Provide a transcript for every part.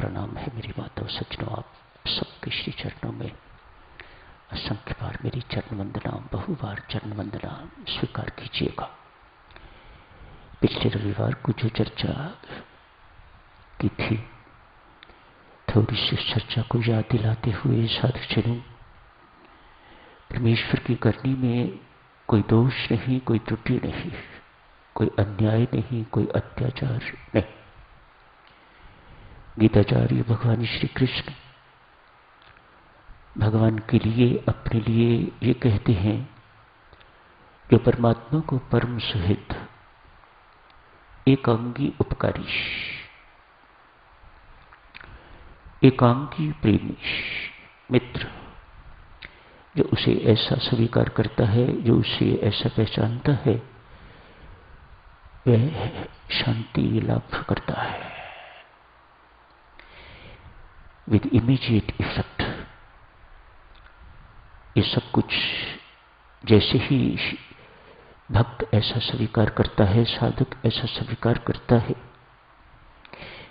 प्रणाम है मेरी माताओं सज्जनों, आप सबके श्री चरणों में असंख्य बार मेरी चरण वंदना, बहुबार चरण वंदना स्वीकार कीजिएगा। पिछले रविवार को जो चर्चा की थी, थोड़ी सी चर्चा को याद दिलाते हुए साधुजनों, परमेश्वर की करनी में कोई दोष नहीं, कोई त्रुटि नहीं, कोई अन्याय नहीं, कोई अत्याचार नहीं। गीताचार्य भगवान श्री कृष्ण भगवान के लिए, अपने लिए ये कहते हैं, जो परमात्मा को परम सुहित, एकांगी उपकारी, एकांगी प्रेमी मित्र, जो उसे ऐसा स्वीकार करता है, जो उसे ऐसा पहचानता है, वह शांति लाभ करता है विद इमीडिएट इफेक्ट। ये सब कुछ जैसे ही भक्त ऐसा स्वीकार करता है, साधक ऐसा स्वीकार करता है,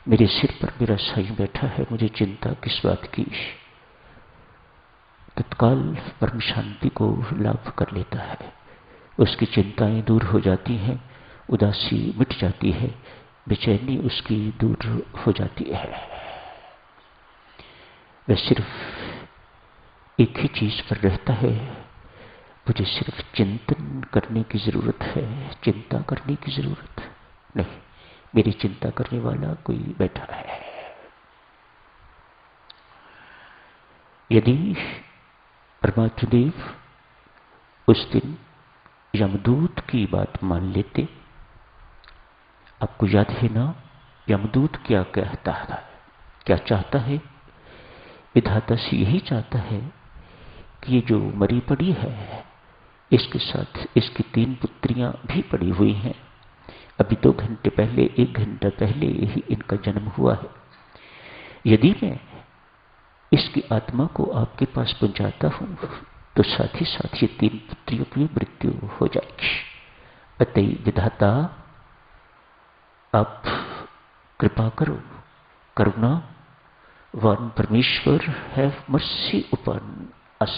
मेरे सिर पर मेरा साईं बैठा है, मुझे चिंता किस बात की, तत्काल परम शांति को लाभ कर लेता है। उसकी चिंताएं दूर हो जाती हैं, उदासी मिट जाती है, बेचैनी उसकी दूर हो जाती है। वह सिर्फ एक ही चीज पर रहता है, मुझे सिर्फ चिंतन करने की जरूरत है, चिंता करने की जरूरत नहीं, मेरी चिंता करने वाला कोई बैठा है। यदि परमात्मा देव उस दिन यमदूत की बात मान लेते, आपको याद है ना यमदूत क्या कहता है, क्या चाहता है? विधाता से यही चाहता है कि ये जो मरी पड़ी है, इसके साथ इसकी 3 पुत्रियां भी पड़ी हुई हैं। अभी 2 घंटे पहले, 1 घंटा पहले ही इनका जन्म हुआ है। यदि मैं इसकी आत्मा को आपके पास पहुंचाता हूं, तो साथ ही साथ ये 3 पुत्रियों की मृत्यु हो जाएगी। अतः विधाता आप कृपा करो, करुणा, वन परमेश्वर have mercy upon us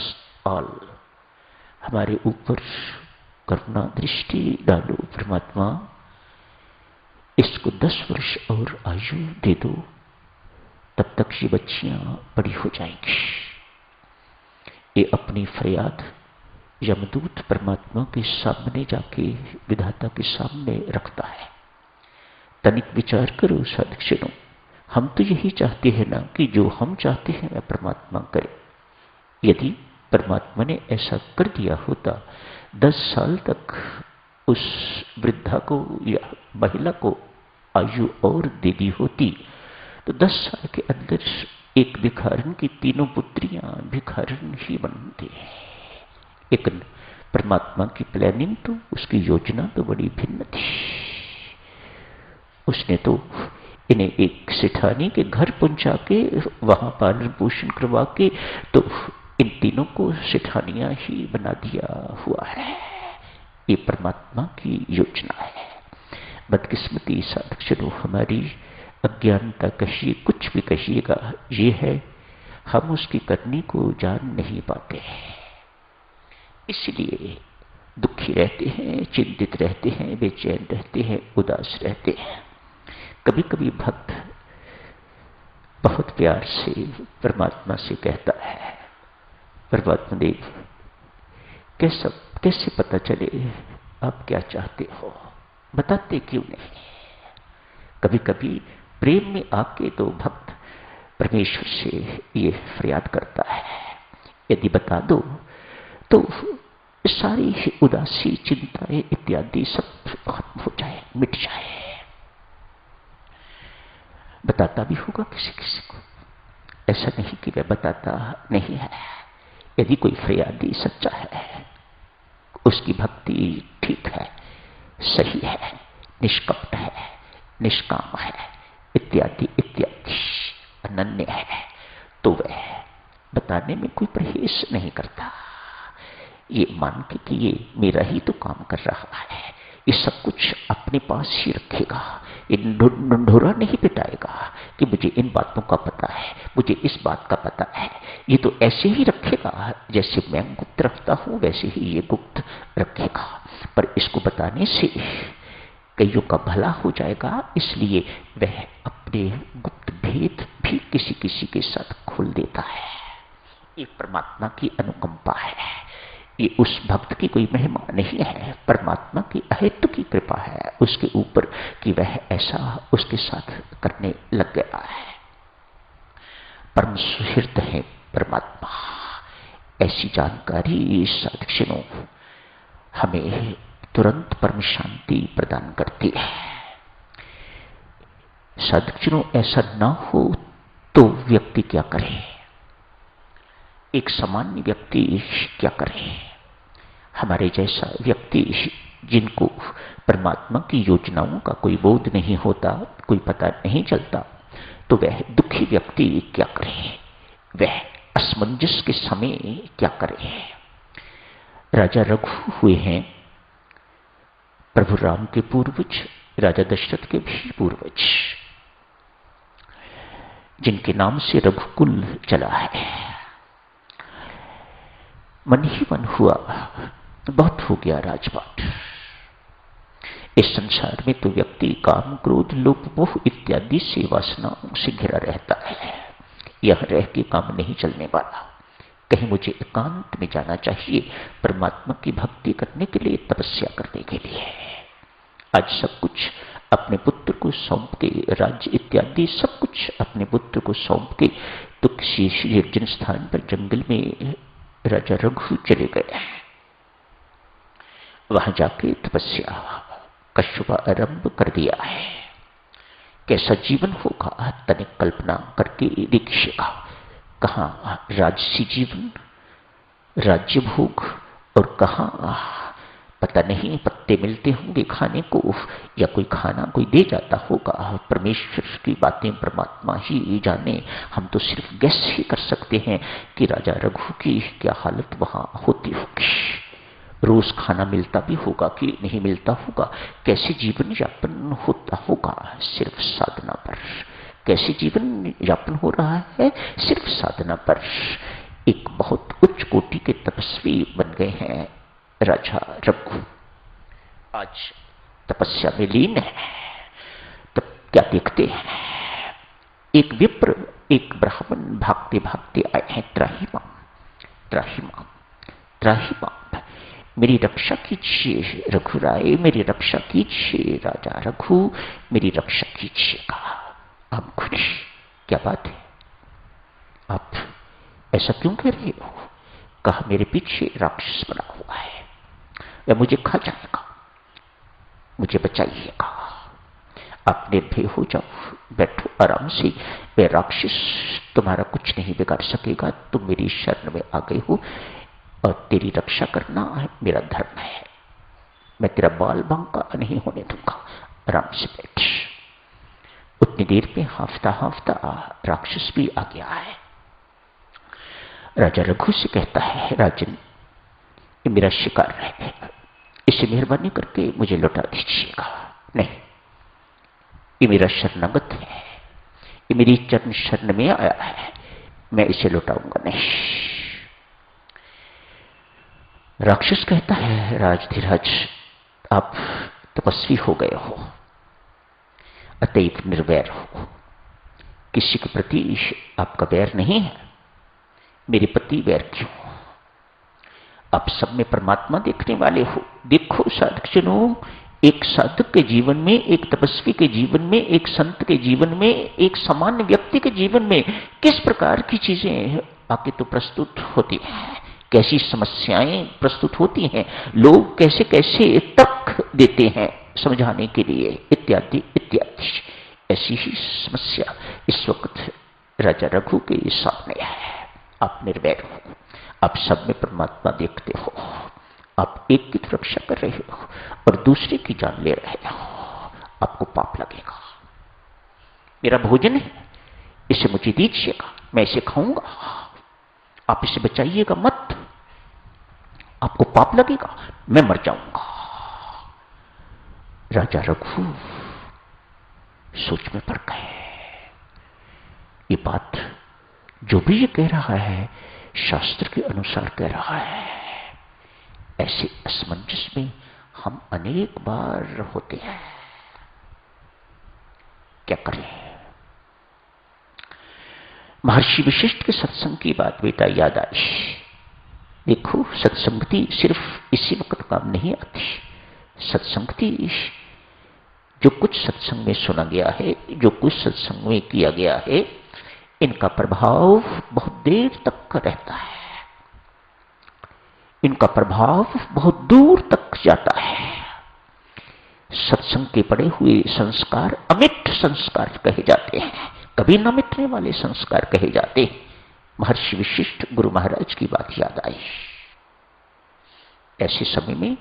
all, हमारे ऊपर करुणा दृष्टि डालो परमात्मा, इसको 10 वर्ष और आयु दे दो, तब तक ये बच्चियां बड़ी हो जाएंगी। ये अपनी फरियाद यमदूत परमात्मा के सामने जाके विधाता के सामने रखता है। तनिक विचार करो साधुजनों, हम तो यही चाहते हैं ना कि जो हम चाहते हैं वह परमात्मा करे। यदि परमात्मा ने ऐसा कर दिया होता, 10 साल तक उस वृद्धा को या महिला को आयु और दे दी होती, तो 10 साल के अंदर एक भिखारन की 3 पुत्रियां भिखारन ही बनती। लेकिन परमात्मा की प्लानिंग तो, उसकी योजना तो बड़ी भिन्न थी। उसने तो इन्हें एक सेठानी के घर पहुंचा के, वहां पालन पोषण करवा के, तो इन तीनों को सेठानियां ही बना दिया हुआ है। ये परमात्मा की योजना है। बदकिस्मती साधुजनों, हमारी अज्ञानता कहिए, कुछ भी कहिएगा, ये है हम उसकी करनी को जान नहीं पाते, इसलिए दुखी रहते हैं, चिंतित रहते हैं, बेचैन रहते हैं, उदास रहते हैं। कभी कभी भक्त बहुत प्यार से परमात्मा से कहता है, परमात्मा देव कैसे पता चले आप क्या चाहते हो, बताते क्यों नहीं? कभी कभी प्रेम में आके तो भक्त परमेश्वर से ये फरियाद करता है, यदि बता दो तो सारी उदासी, चिंताएं इत्यादि सब खत्म हो जाए, मिट जाए। बताता भी होगा किसी किसी को, ऐसा नहीं कि वह बताता नहीं है। यदि कोई फरियादी सच्चा है, उसकी भक्ति ठीक है, सही है, निष्कपट है, निष्काम है, इत्यादि इत्यादि, अनन्य है, तो वह बताने में कोई परहेज नहीं करता। ये मान के कि ये मेरा ही तो काम कर रहा है, ये सब कुछ अपने पास ही रखेगा, इन ढंढोरा नहीं पिटाएगा कि मुझे इन बातों का पता है, मुझे इस बात का पता है। ये तो ऐसे ही रखेगा, जैसे मैं गुप्त रखता हूं वैसे ही ये गुप्त रखेगा। पर इसको बताने से कईयों का भला हो जाएगा, इसलिए वह अपने गुप्त भेद भी किसी किसी के साथ खोल देता है। ये परमात्मा की अनुकंपा है, ये उस भक्त की कोई महिमा नहीं है, परमात्मा की अहेतु की कृपा है उसके ऊपर कि वह ऐसा उसके साथ करने लग गया है। परम सुहृद है परमात्मा। ऐसी जानकारी साधक्षणों हमें तुरंत परम शांति प्रदान करती है। साधक्षणों ऐसा ना हो तो व्यक्ति क्या करे, एक सामान्य व्यक्ति क्या करे? हमारे जैसा व्यक्ति जिनको परमात्मा की योजनाओं का कोई बोध नहीं होता, कोई पता नहीं चलता, तो वह दुखी व्यक्ति क्या करे? वह असमंजस के समय क्या करे? राजा रघु हुए हैं प्रभु राम के पूर्वज, राजा दशरथ के भी पूर्वज, जिनके नाम से रघुकुल चला है। मन ही मन हुआ, बहुत हो गया राजपाट। इस संसार में तो व्यक्ति काम, क्रोध, लोभ, मोह इत्यादि से वासनाओं से घिरा रहता है। यह रह के काम नहीं चलने वाला, कहीं मुझे एकांत में जाना चाहिए परमात्मा की भक्ति करने के लिए, तपस्या करने के लिए। आज सब कुछ अपने पुत्र को सौंप के, राज्य इत्यादि सब कुछ अपने पुत्र को सौंप के तो किसी निर्जन स्थान पर जंगल में राजा रघु चले गए। वहां जाके तपस्या का शुभ आरंभ कर दिया है। कैसा जीवन होगा तनिक कल्पना करके देखिएगा। कहां राजसी जीवन, राज्य भोग, और कहां पता नहीं पत्ते मिलते होंगे खाने को, या कोई खाना कोई दे जाता होगा। परमेश्वर की बातें परमात्मा ही जाने, हम तो सिर्फ गैस ही कर सकते हैं कि राजा रघु की क्या हालत वहां होती होगी। रोज खाना मिलता भी होगा कि नहीं मिलता होगा, कैसे जीवन यापन होता होगा सिर्फ साधना पर। कैसे जीवन यापन हो रहा है सिर्फ साधना पर। एक बहुत उच्च कोटि के तपस्वी बन गए हैं राजा रघु, आज तपस्या में लीन है। तब क्या देखते हैं, एक विप्र, एक ब्राह्मण भागते भागते आए हैं। त्राहिमाम त्राहिमाम त्राहिमाम, मेरी रक्षा कीजिए रघुराय, मेरी रक्षा कीजिए राजा रघु, मेरी रक्षा कीजिएगा। आप खुद क्या बात है, आप ऐसा क्यों कह रहे हो? कहा मेरे पीछे राक्षस बना हुआ है, वह मुझे खा जाएगा, मुझे बचाइएगा। आप निर्भय हो जाओ, बैठो आराम से, वह राक्षस तुम्हारा कुछ नहीं बिगाड़ सकेगा। तुम मेरी शरण में आ गए हो और तेरी रक्षा करना मेरा धर्म है, मैं तेरा बाल बांका नहीं होने दूंगा। आराम से बैठ। उतनी देर में हाफता हाफता राक्षस भी आ गया है। राजा रघु से कहता है, राजन ये मेरा शिकार है, इसे मेहरबानी करके मुझे लौटा दीजिएगा। नहीं, ये मेरा शरणागत है, ये मेरी चरण शरण में आया है, मैं इसे लौटाऊंगा नहीं। राक्षस कहता है, राजधिराज आप तपस्वी हो गए हो, अतएव निर्वैर हो, किसी के प्रति आपका वैर नहीं है। मेरे प्रति वैर क्यों? आप सब में परमात्मा देखने वाले हो। देखो साधकजनों, एक साधक के जीवन में, एक तपस्वी के जीवन में, एक संत के जीवन में, एक सामान्य व्यक्ति के जीवन में किस प्रकार की चीजें आके तो प्रस्तुत होती हैं, कैसी समस्याएं प्रस्तुत होती हैं, लोग कैसे कैसे तर्क देते हैं समझाने के लिए, इत्यादि इत्यादि। ऐसी ही समस्या इस वक्त राजा रघु के सामने है। आप निर्वैर हो, आप सब में परमात्मा देखते हो, आप एक की तो रक्षा कर रहे हो और दूसरे की जान ले रहे हो, आपको पाप लगेगा। मेरा भोजन है, इसे मुझे दीजिएगा, मैं इसे खाऊंगा, आप इसे बचाइएगा मत, आपको पाप लगेगा, मैं मर जाऊंगा। राजा रघु सोच में पड़ गए। ये बात जो भी ये कह रहा है शास्त्र के अनुसार कह रहा है। ऐसे असमंजस में हम अनेक बार होते हैं, क्या करें। महर्षि वशिष्ठ के सत्संग की बात बेटा याद आई। देखो, सत्संगति सिर्फ इसी वक्त काम नहीं आती। सत्संगति जो कुछ सत्संग में सुना गया है, जो कुछ सत्संग में किया गया है, इनका प्रभाव बहुत देर तक रहता है। इनका प्रभाव बहुत दूर तक जाता है। सत्संग के पड़े हुए संस्कार अमिट संस्कार कहे जाते हैं, कभी न मिटने वाले संस्कार कहे जाते हैं। महर्षि वशिष्ठ गुरु महाराज की बात याद आई। ऐसे समय में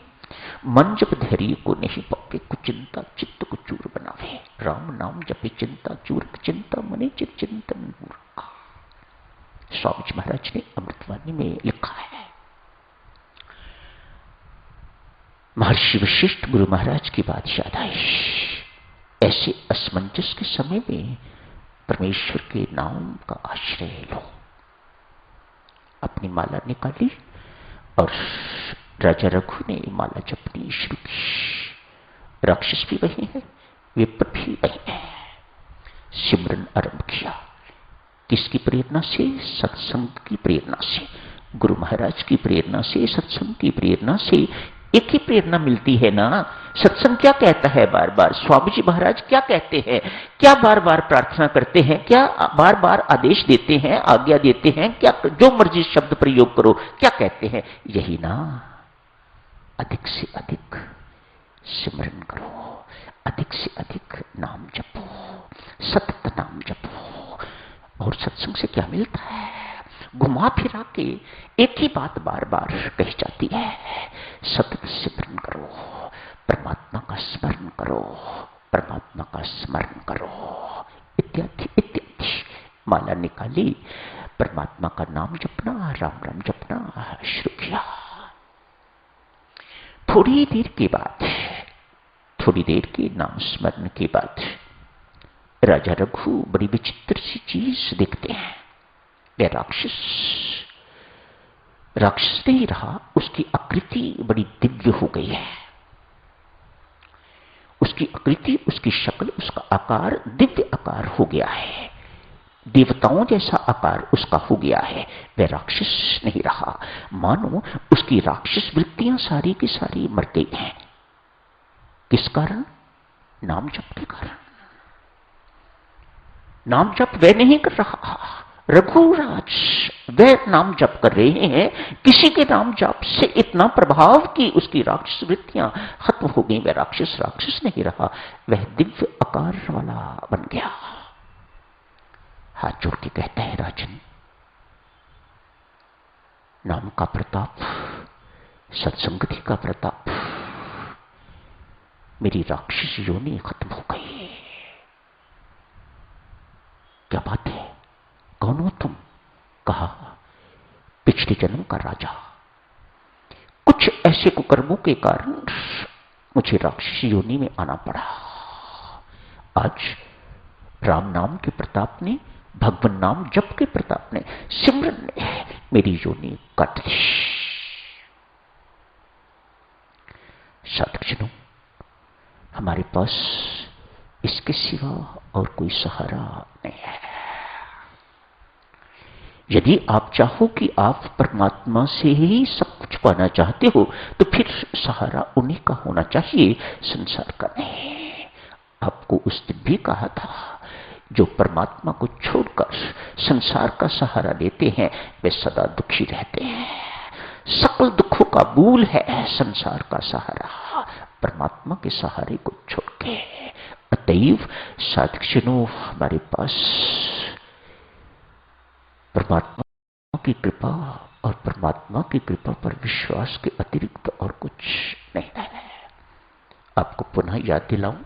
मन जप धैर्य को नहीं पावे, कुचिंता चित्त को चूर बनावे। राम नाम जपे चिंता चूर, चिंता मने चित चिंतन मूर्ख। स्वामी जी महाराज ने अमृतवाणी में लिखा है। महर्षि वशिष्ठ गुरु महाराज की बात याद आई। ऐसे असमंजस के समय में परमेश्वर के नाम का आश्रय लो। अपनी माला निकाली और राजा रघु ने माला जपनी शुरू की। राक्षस भी वही है, विप्र भी वही है। सिमरन आरंभ किया। किसकी प्रेरणा से? सत्संग की प्रेरणा से, गुरु महाराज की प्रेरणा से, सत्संग की प्रेरणा से। एक ही प्रेरणा मिलती है ना। सत्संग क्या कहता है बार बार? स्वामी जी महाराज क्या कहते हैं? क्या बार बार प्रार्थना करते हैं? क्या बार बार आदेश देते हैं, आज्ञा देते हैं? क्या जो मर्जी शब्द प्रयोग करो, क्या कहते हैं? यही ना, अधिक से अधिक सिमरन करो, अधिक से अधिक नाम जपो, सतत नाम जपो। और सत्संग से क्या मिलता है? घुमा फिरा के एक ही बात बार बार कही जाती है। सतत सिमरन करो, परमात्मा का स्मरण करो, परमात्मा का स्मरण करो, इत्यादि इत्यादि। माला निकाली, परमात्मा का नाम जपना, राम राम जपना शुरू किया। थोड़ी देर के बाद, थोड़ी देर के नाम स्मरण के बाद राजा रघु बड़ी विचित्र सी चीज देखते हैं। वह राक्षस नहीं रहा, उसकी आकृति बड़ी दिव्य हो गई है। उसकी आकृति, उसकी शक्ल, उसका आकार दिव्य आकार हो गया है। देवताओं जैसा आकार उसका हो गया है। वह राक्षस नहीं रहा, मानो उसकी राक्षस वृत्तियां सारी की सारी मर गई हैं। किस कारण? नाम जप के कारण। नाम जप वह नहीं कर रहा, रघुराज वह नाम जप कर रहे हैं। किसी के नाम जप से इतना प्रभाव कि उसकी राक्षस वृत्तियां खत्म हो गई। वह राक्षस नहीं रहा, वह दिव्य आकार वाला बन गया। हाथ जोड़ के कहता है, राजन, नाम का प्रताप, सत्संगति का प्रताप, मेरी राक्षस योनि खत्म हो गई। क्या बात है? कौन हो तुम? कहा, पिछले जन्म का राजा। कुछ ऐसे कुकर्मों के कारण मुझे राक्षस योनि में आना पड़ा। आज राम नाम के प्रताप ने, भगवान नाम जप के प्रताप ने, सिमरन ने मेरी योनि काट दी। साधकजनों, हमारे पास इसके सिवा और कोई सहारा नहीं है। यदि आप चाहो कि आप परमात्मा से ही सब कुछ पाना चाहते हो, तो फिर सहारा उन्हीं का होना चाहिए, संसार का नहीं। आपको उस दिन भी कहा था, जो परमात्मा को छोड़कर संसार का सहारा लेते हैं वे सदा दुखी रहते हैं। सकल दुखों का मूल है संसार का सहारा, परमात्मा के सहारे को छोड़ के। अतएव साधकजनों, हमारे पास परमात्मा की कृपा और परमात्मा की कृपा पर विश्वास के अतिरिक्त और कुछ नहीं है। आपको पुनः याद दिलाऊं,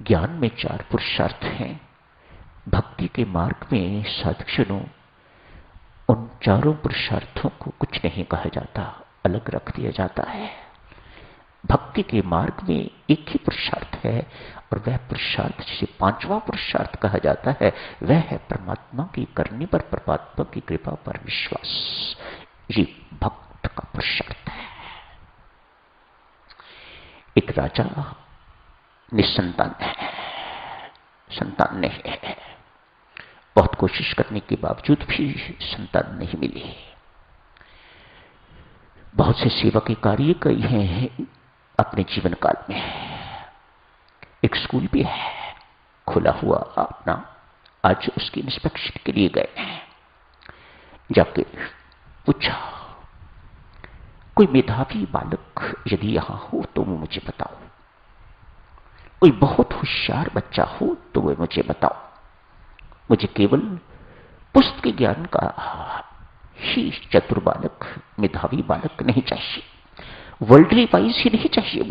ज्ञान में 4 पुरुषार्थ हैं। भक्ति के मार्ग में साधकजनों, उन चारों पुरुषार्थों को कुछ नहीं कहा जाता, अलग रख दिया जाता है। भक्ति के मार्ग में एक ही पुरुषार्थ है, है, और वह पुरुषार्थ जिसे पांचवा पुरुषार्थ कहा जाता है वह है परमात्मा की करने पर, परमात्मा की कृपा पर विश्वास। ये भक्त का पुरुषार्थ है। एक राजा निसंतान है, संतान नहीं है, बहुत कोशिश करने के बावजूद भी संतान नहीं मिली। बहुत से सेवा के कार्य किए हैं अपने जीवन काल में। एक स्कूल भी है खुला हुआ अपना, आज उसकी इंस्पेक्शन के लिए गए। जाके पूछा, कोई मेधावी बालक यदि यहां हो तो वो मुझे बताओ, कोई बहुत होशियार बच्चा हो तो वह मुझे बताओ। मुझे केवल पुस्तक ज्ञान का ही चतुर बालक, मेधावी बालक नहीं चाहिए, वर्ल्डली वाइज ही नहीं चाहिए,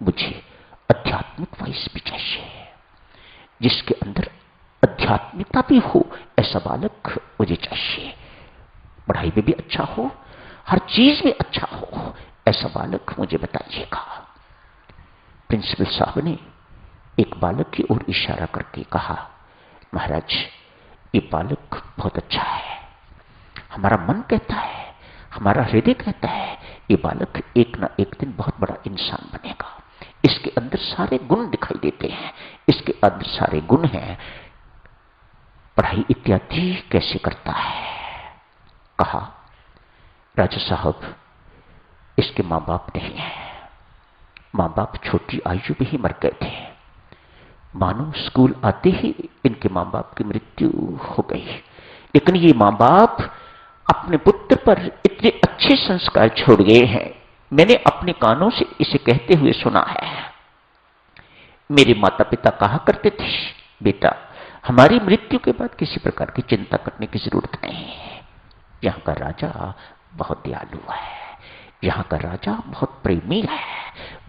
मुझे आध्यात्मिक वाइज भी चाहिए, जिसके अंदर आध्यात्मिकता भी हो, ऐसा बालक मुझे चाहिए। पढ़ाई में भी अच्छा हो, हर चीज में अच्छा हो, ऐसा बालक मुझे बताइएगा। प्रिंसिपल साहब ने एक बालक की ओर इशारा करके कहा, महाराज ये बालक बहुत अच्छा है, हमारा मन कहता है, हमारा हृदय कहता है ये बालक एक ना एक दिन बहुत बड़ा इंसान बनेगा। इसके अंदर सारे गुण दिखाई देते हैं, इसके अंदर सारे गुण हैं, पढ़ाई इत्यादि कैसे करता है। कहा, राजा साहब इसके मां बाप नहीं है, मां बाप छोटी आयु में ही मर गए थे। मानो स्कूल आते ही इनके मां बाप की मृत्यु हो गई, लेकिन ये मां बाप अपने पुत्र पर इतने अच्छे संस्कार छोड़ गए हैं, मैंने अपने कानों से इसे कहते हुए सुना है। मेरे माता पिता कहा करते थे, बेटा हमारी मृत्यु के बाद किसी प्रकार की चिंता करने की जरूरत नहीं है। यहां का राजा बहुत दयालु है, यहां का राजा बहुत प्रेमी है,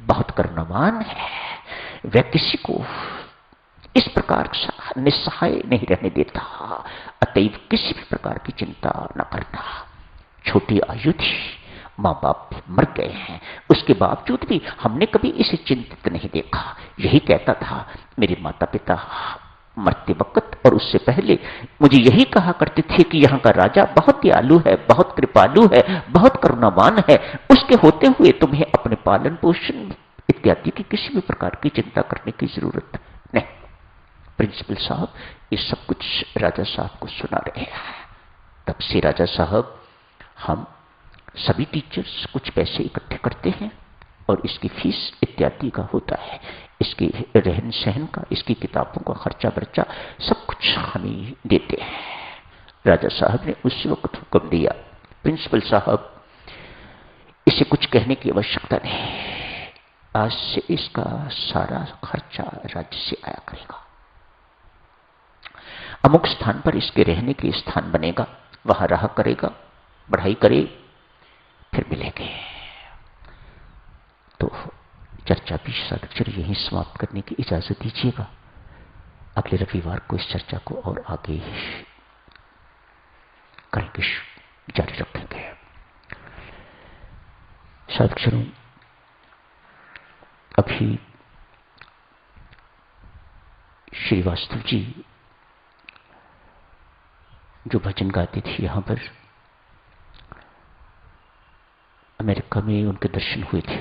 बहुत करुणावान है, वह किसी को इस प्रकार निस्सहाय नहीं रहने देता, अतएव किसी भी प्रकार की चिंता न करना। छोटी आयु थी, मां बाप मर गए हैं, उसके बावजूद भी हमने कभी इसे चिंतित नहीं देखा। यही कहता था, मेरे माता पिता मरते वक्त और उससे पहले मुझे यही कहा करते थे कि यहाँ का राजा बहुत दयालु है, बहुत कृपालु है, बहुत करुणावान है, उसके होते हुए तुम्हें अपने पालन पोषण इत्यादि की किसी भी प्रकार की चिंता करने की जरूरत नहीं। प्रिंसिपल साहब ये सब कुछ राजा साहब को सुना रहे हैं। तब से राजा साहब, हम सभी टीचर्स कुछ पैसे इकट्ठे करते हैं और इसकी फीस इत्यादि का होता है, इसके रहन सहन का, इसकी किताबों का खर्चा बर्चा सब कुछ हमें देते हैं। राजा साहब ने उस वक्त हुक्म दिया, प्रिंसिपल साहब इसे कुछ कहने की आवश्यकता नहीं, आज से इसका सारा खर्चा राज्य से आया करेगा। अमुक स्थान पर इसके रहने के स्थान बनेगा, वहां रहा करेगा, पढ़ाई करे, फिर मिलेंगे। तो चर्चा भी साक्षर यहीं समाप्त करने की इजाजत दीजिएगा। अगले रविवार को इस चर्चा को और आगे करेंगे, जारी रखेंगे। साक्षरों, अभी श्रीवास्तव जी जो भजन गाते थे यहां पर, अमेरिका में उनके दर्शन हुए थे।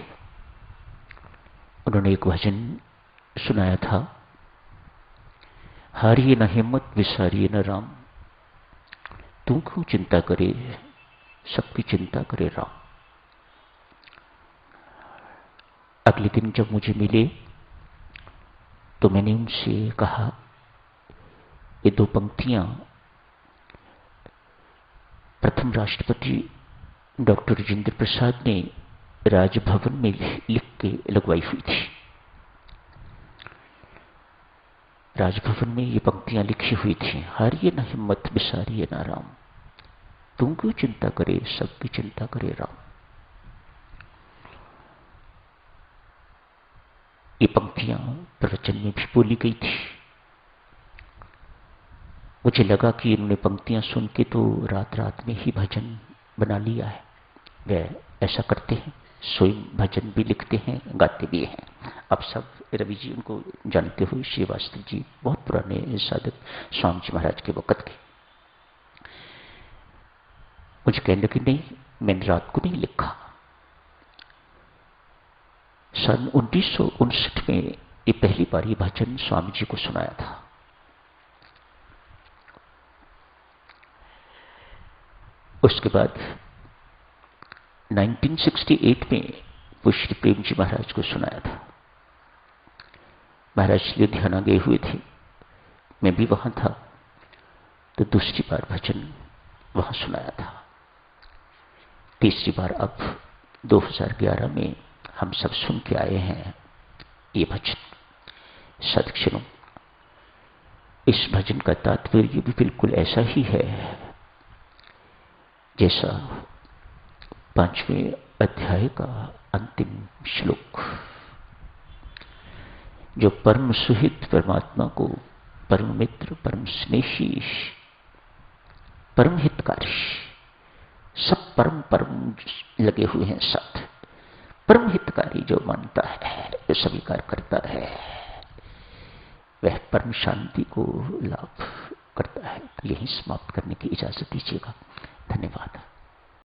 उन्होंने एक भजन सुनाया था, हारिए न हिम्मत विसारिए न राम, तू क्यों चिंता करे सबकी चिंता करे राम। अगले दिन जब मुझे मिले तो मैंने उनसे कहा, ये दो पंक्तियां प्रथम राष्ट्रपति डॉक्टर राजेंद्र प्रसाद ने राजभवन में लिख के लगवाई हुई थी। राजभवन में ये पंक्तियां लिखी हुई थी, हारिए न हिम्मत विसारिए न राम, तुम क्यों चिंता करे सबकी चिंता करे राम। ये पंक्तियां प्रवचन में भी बोली गई थी। मुझे लगा कि इन्होंने पंक्तियां सुन के तो रात रात में ही भजन बना लिया है, वे ऐसा करते हैं। स्वयं भजन भी लिखते हैं, गाते भी हैं। आप सब रवि जी उनको जानते हो, श्रीवास्तव जी बहुत पुराने साधक स्वामी जी महाराज के वक़्त के। मुझे कहने लगे नहीं, मैंने रात को नहीं लिखा। सन 1959 में ये पहली बार ये भजन स्वामी जी को सुनाया था। उसके बाद 1968 में वो श्री प्रेम जी महाराज को सुनाया था। महाराज लुधियाना गए हुए थे, मैं भी वहां था, तो दूसरी बार भजन वहां सुनाया था। तीसरी बार अब 2011 में हम सब सुन के आए हैं ये भजन। सदक्षणों, इस भजन का तात्पर्य भी बिल्कुल ऐसा ही है जैसा 5वें अध्याय का अंतिम श्लोक, जो परम सुहित परमात्मा को परम मित्र, परम स्नेही, परम हितकारी, सब परम परम लगे हुए हैं साथ। परम हितकारी जो मानता है, जो स्वीकार करता है, वह परम शांति को लाभ करता है। यही समाप्त करने की इजाजत दीजिएगा। धन्यवाद।